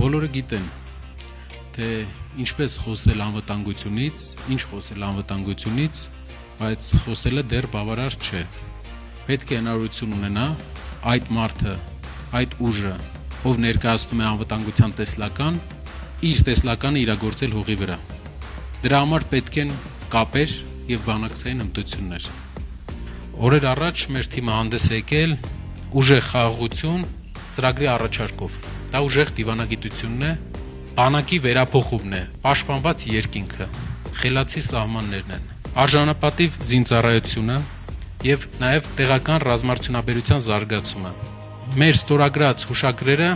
Բոլորը գիտեն, թե ինչպես խոսել անվտանգությունից, ինչ խոսել անվտանգությունից, բայց խոսելը դեռ բավարար չէ։ Պետք է հնարավորություն ունենա այդ մարդը, այդ ուժը, ով ներկայացնում է անվտանգության տեսլական, իր տեսլականը իրագործել հողի վրա։ Դրա համար պետք են կապեր եւ բանակցային հմտություններ։ Օրեր առաջ մեր թիմը հանդես է եկել ուժեղ խաղաղություն ծրագրի առաջարկով։ Դա ուժեղ դիվանագիտությունն է, բանակի վերափոխումն է, պաշտպանված երկինքը, խելացի սահմաններն են, արժանապատիվ զինծառայությունը եւ նաեւ տեղական ռազմարտունաբերության զարգացումը։ Մեր ստորագրած հուշագրերը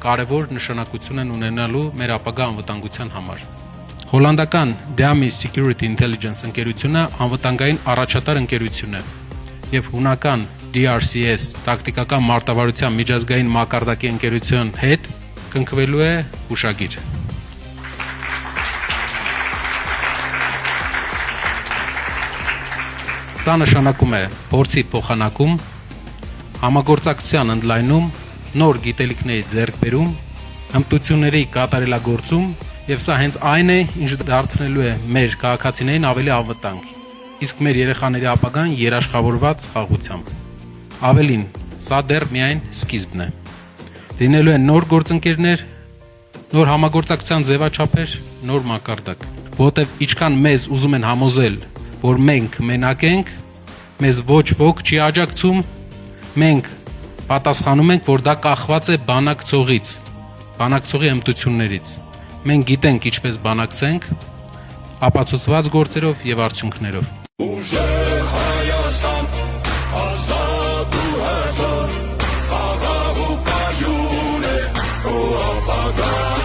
կարևոր նշանակություն են ունենալու մեր ապագա անվտանգության համար։ Հոլանդական Dami Security Intelligence ընկերությունը անվտանգային առաջատար ընկերություն է եւ հունական DRCS տակտիկական մարտավարության միջազգային մակարդակի ընկերության հետ կնքվելու է հուշագիր։ Սա նշանակում է փորձի փոխանակում, համագործակցության ընդլայնում, նոր գիտելիքների ձեռքբերում, հմտությունների կատարելագործում եւ սա հենց այն է, ինչ դարձնելու է մեր քաղաքացիներին ավելի անվտանգ, իսկ մեր երեխաների ապագան երաշխավորված խաղաղությամբ։ Ավելին, սա դեռ միայն սկիզբն է։ Լինելու են նոր գործընկերներ, նոր համագործակցության ձևաչափեր, նոր մակարդակ, որտեղ ինչքան մեզ ուզում են համոզել, որ մենք մենակ ենք, մեզ ոչ ոք չի աջակցում, մենք պատասխանում ենք, որ դա կախված է բանակցողից, բանակցողի հմտություններից։ Մենք գիտենք ինչպես բանակցենք, ապացուցված գործերով եւ արդյունքներով։ Ուժեղ Հայաստան, ազատ ու հզոր, խաղաղ ու կայուն է, քո ապագան։